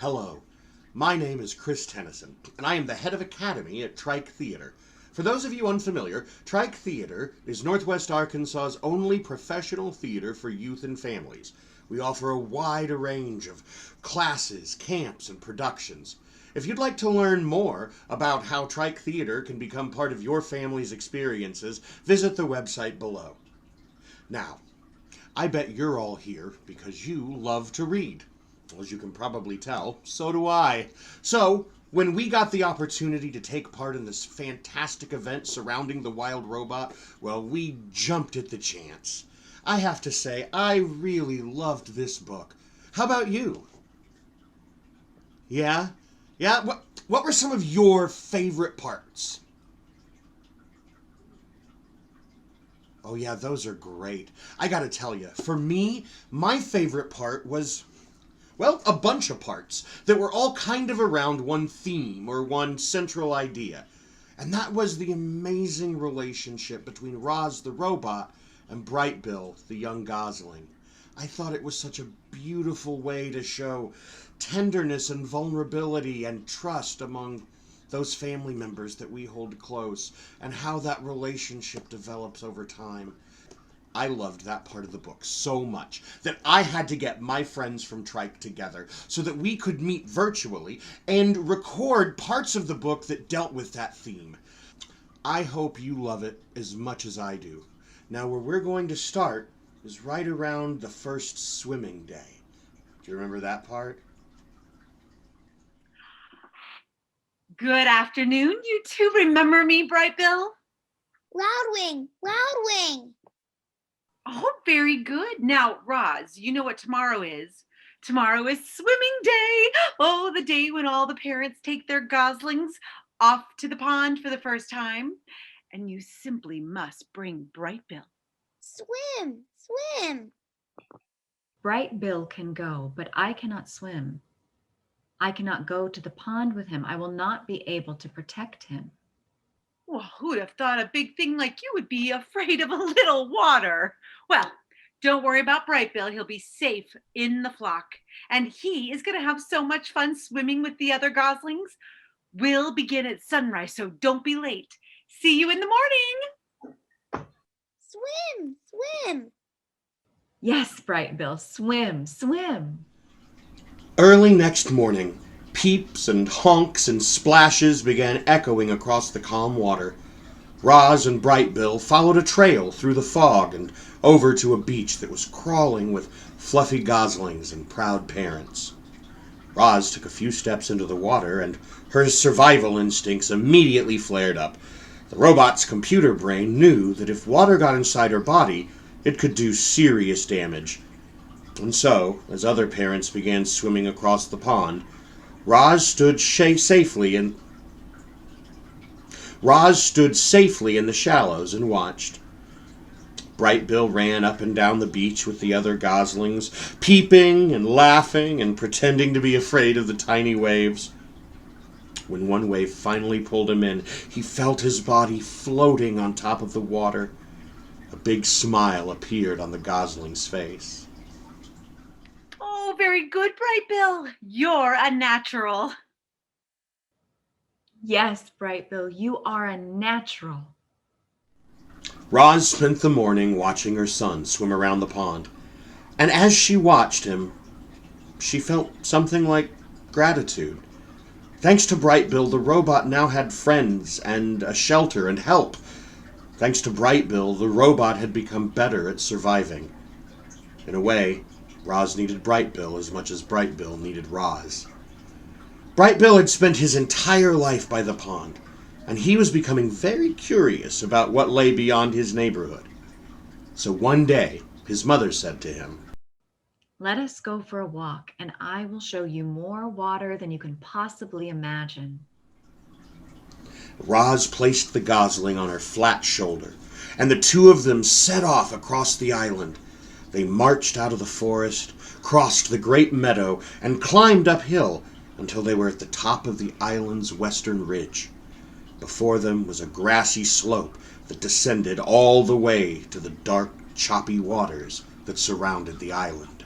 Hello, my name is Chris Tennyson, and I am the head of Academy at Trike Theater. For those of you unfamiliar, Trike Theater is Northwest Arkansas's only professional theater for youth and families. We offer a wide range of classes, camps, and productions. If you'd like to learn more about how Trike Theater can become part of your family's experiences, visit the website below. Now, I bet you're all here because you love to read. As you can probably tell, so do I. So, when we got the opportunity to take part in this fantastic event surrounding the wild robot, well, we jumped at the chance. I have to say, I really loved this book. How about you? Yeah? Yeah? What were some of your favorite parts? Oh yeah, those are great. I gotta tell you, for me, my favorite part was, well, a bunch of parts that were all kind of around one theme or one central idea. And that was the amazing relationship between Roz the robot and Bright-Bill the young gosling. I thought it was such a beautiful way to show tenderness and vulnerability and trust among those family members that we hold close, and how that relationship develops over time. I loved that part of the book so much that I had to get my friends from Trike together so that we could meet virtually and record parts of the book that dealt with that theme. I hope you love it as much as I do. Now, where we're going to start is right around the first swimming day. Do you remember that part? Good afternoon. You two remember me, Bright-Bill? Loudwing! Loudwing! Oh, very good. Now, Roz, you know what tomorrow is. Tomorrow is swimming day. Oh, the day when all the parents take their goslings off to the pond for the first time. And you simply must bring Bright-Bill. Swim! Swim! Bright-Bill can go, but I cannot swim. I cannot go to the pond with him. I will not be able to protect him. Well, who'd have thought a big thing like you would be afraid of a little water? Well, don't worry about Bright-Bill. He'll be safe in the flock. And he is going to have so much fun swimming with the other goslings. We'll begin at sunrise, so don't be late. See you in the morning. Swim! Swim! Yes, Bright-Bill, swim, swim. Early next morning, peeps and honks and splashes began echoing across the calm water. Roz and Bright-Bill followed a trail through the fog and over to a beach that was crawling with fluffy goslings and proud parents. Roz took a few steps into the water, and her survival instincts immediately flared up. The robot's computer brain knew that if water got inside her body, it could do serious damage. And so, as other parents began swimming across the pond, Roz stood safely in the shallows and watched. Bright-Bill ran up and down the beach with the other goslings, peeping and laughing and pretending to be afraid of the tiny waves. When one wave finally pulled him in, he felt his body floating on top of the water. A big smile appeared on the gosling's face. Oh, very good, Bright-Bill. You're a natural. Yes, Bright-Bill, you are a natural. Roz spent the morning watching her son swim around the pond, and as she watched him, she felt something like gratitude. Thanks to Bright-Bill, the robot now had friends and a shelter and help. Thanks to Bright-Bill, the robot had become better at surviving. In a way, Roz needed Bright-Bill as much as Bright-Bill needed Roz. Bright-Bill had spent his entire life by the pond, and he was becoming very curious about what lay beyond his neighborhood. So one day, his mother said to him, Let us go for a walk, and I will show you more water than you can possibly imagine. Roz placed the gosling on her flat shoulder, and the two of them set off across the island. They marched out of the forest, crossed the great meadow, and climbed uphill until they were at the top of the island's western ridge. Before them was a grassy slope that descended all the way to the dark, choppy waters that surrounded the island.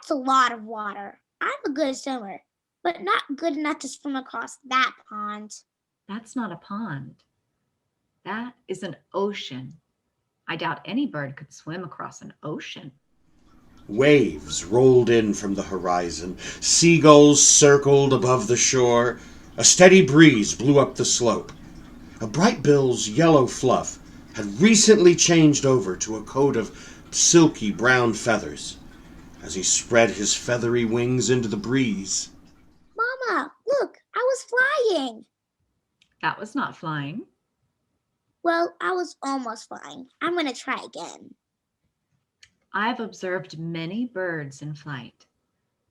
That's a lot of water. I'm a good swimmer, but not good enough to swim across that pond. That's not a pond. That is an ocean. I doubt any bird could swim across an ocean. Waves rolled in from the horizon. Seagulls circled above the shore. A steady breeze blew up the slope. A bright-bill's yellow fluff had recently changed over to a coat of silky brown feathers as he spread his feathery wings into the breeze. Mama, look, I was flying. That was not flying. Well, I was almost flying. I'm going to try again. I've observed many birds in flight.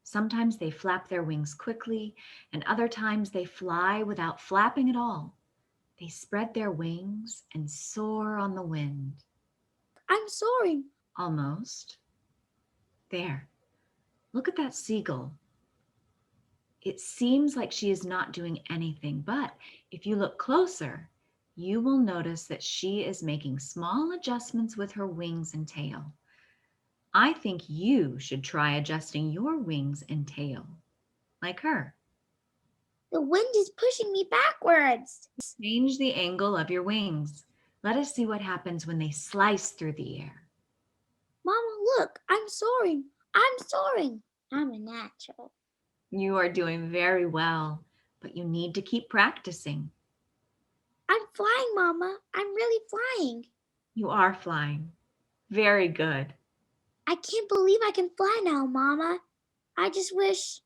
Sometimes they flap their wings quickly, and other times they fly without flapping at all. They spread their wings and soar on the wind. I'm soaring. Almost. There. Look at that seagull. It seems like she is not doing anything, but if you look closer, you will notice that she is making small adjustments with her wings and tail. I think you should try adjusting your wings and tail, like her. The wind is pushing me backwards. Change the angle of your wings. Let us see what happens when they slice through the air. Mama, look, I'm soaring. I'm soaring. I'm a natural. You are doing very well, but you need to keep practicing. I'm flying, Mama. I'm really flying. You are flying. Very good. I can't believe I can fly now, Mama. I wish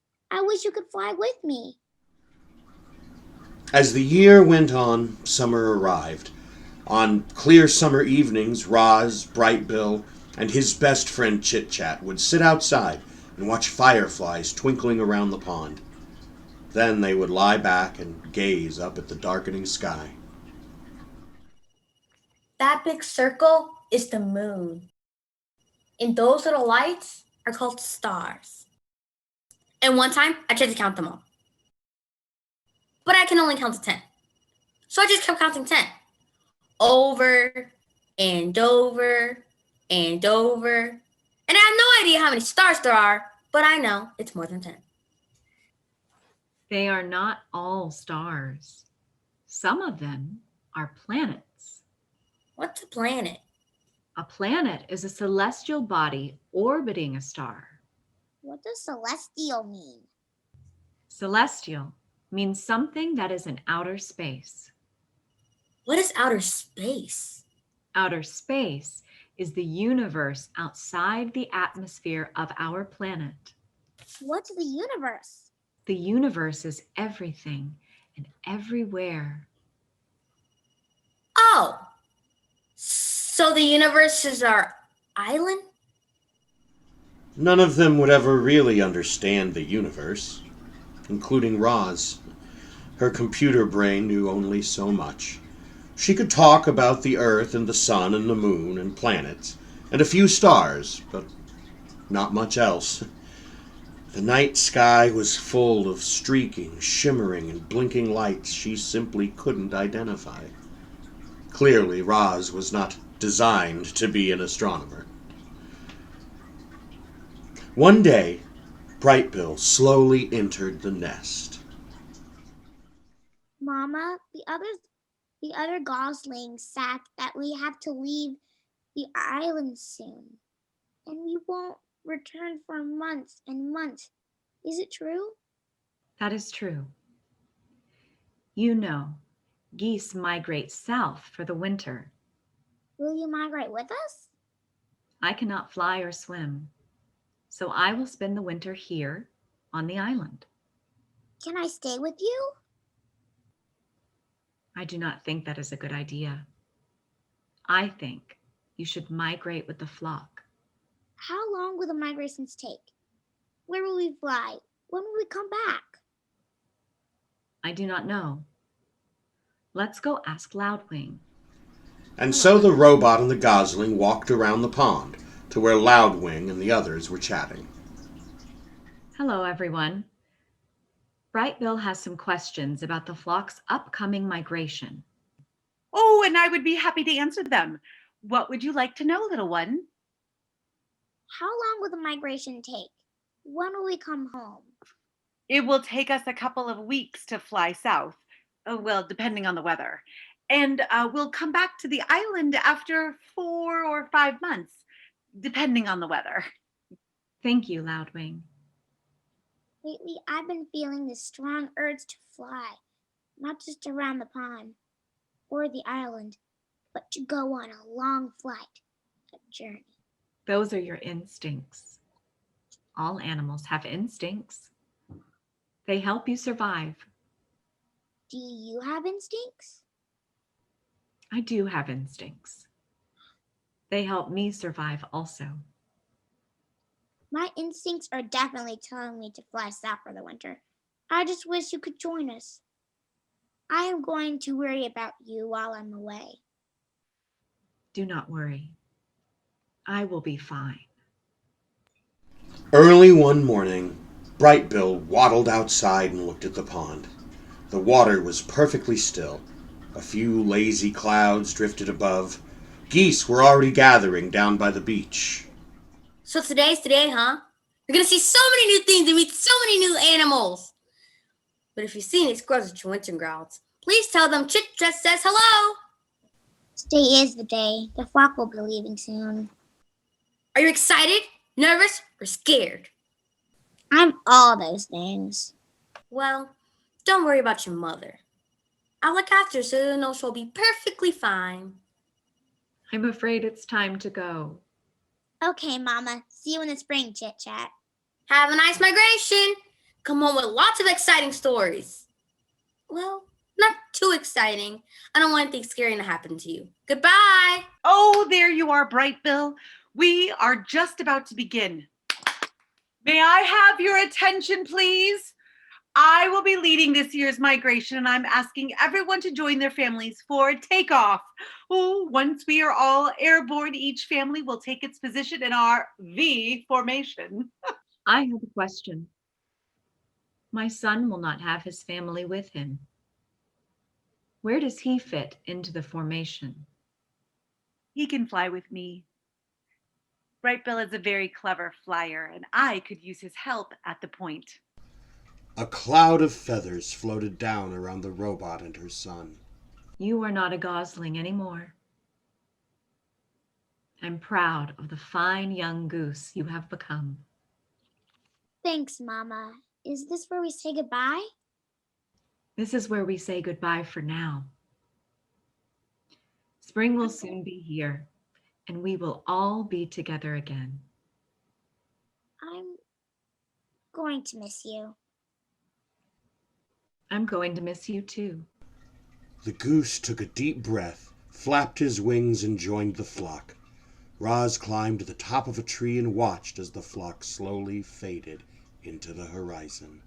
you could fly with me. As the year went on, summer arrived. On clear summer evenings, Roz, Brightbill, and his best friend Chit-Chat would sit outside and watch fireflies twinkling around the pond. Then they would lie back and gaze up at the darkening sky. That big circle is the moon. And those little lights are called stars. And one time, I tried to count them all. But I can only count to 10. So I just kept counting 10. Over and over and over. And I have no idea how many stars there are, but I know it's more than 10. They are not all stars. Some of them are planets. What's a planet? A planet is a celestial body orbiting a star. What does celestial mean? Celestial means something that is in outer space. What is outer space? Outer space is the universe outside the atmosphere of our planet. What's the universe? The universe is everything and everywhere. Oh, so the universe is our island? None of them would ever really understand the universe, including Roz. Her computer brain knew only so much. She could talk about the Earth and the sun and the moon and planets, and a few stars, but not much else. The night sky was full of streaking, shimmering, and blinking lights she simply couldn't identify. Clearly, Roz was not designed to be an astronomer. One day, Brightbill slowly entered the nest. Mama, the other goslings said that we have to leave the island soon, and we won't return for months and months. Is it true? That is true. You know, geese migrate south for the winter. Will you migrate with us? I cannot fly or swim, so I will spend the winter here on the island. Can I stay with you? I do not think that is a good idea. I think you should migrate with the flock. How long will the migrations take? Where will we fly? When will we come back? I do not know. Let's go ask Loudwing. And so the robot and the gosling walked around the pond to where Loudwing and the others were chatting. Hello, everyone. Brightbill has some questions about the flock's upcoming migration. Oh, and I would be happy to answer them. What would you like to know, little one? How long will the migration take? When will we come home? It will take us a couple of weeks to fly south. Well, depending on the weather. And we'll come back to the island after 4 or 5 months, depending on the weather. Thank you, Loudwing. Lately, I've been feeling this strong urge to fly, not just around the pond or the island, but to go on a long flight, a journey. Those are your instincts. All animals have instincts. They help you survive. Do you have instincts? I do have instincts. They help me survive also. My instincts are definitely telling me to fly south for the winter. I just wish you could join us. I am going to worry about you while I'm away. Do not worry. I will be fine. Early one morning, Bright-Bill waddled outside and looked at the pond. The water was perfectly still. A few lazy clouds drifted above. Geese were already gathering down by the beach. So today's today, huh? You're gonna see so many new things and meet so many new animals. But if you see any squirrels or 𝗔𝗰𝗁 𝗏𝗏, please tell them Chit just says hello. Today is the day. The flock will be leaving soon. Are you excited, nervous, or scared? I'm all those things. Well, don't worry about your mother. I'll look after her so you know she'll be perfectly fine. I'm afraid it's time to go. Okay, Mama. See you in the spring, Chit Chat. Have a nice migration. Come home with lots of exciting stories. Well, not too exciting. I don't want anything scary to happen to you. Goodbye. Oh, there you are, Bright-Bill. We are just about to begin. May I have your attention, please? I will be leading this year's migration, and I'm asking everyone to join their families for takeoff. Oh, once we are all airborne, each family will take its position in our V formation. I have a question. My son will not have his family with him. Where does he fit into the formation? He can fly with me. Bright-Bill is a very clever flyer, and I could use his help at the point. A cloud of feathers floated down around the robot and her son. You are not a gosling anymore. I'm proud of the fine young goose you have become. Thanks, Mama. Is this where we say goodbye? This is where we say goodbye for now. Spring will soon be here, and we will all be together again. I'm going to miss you. I'm going to miss you too. The goose took a deep breath, flapped his wings, and joined the flock. Roz climbed to the top of a tree and watched as the flock slowly faded into the horizon.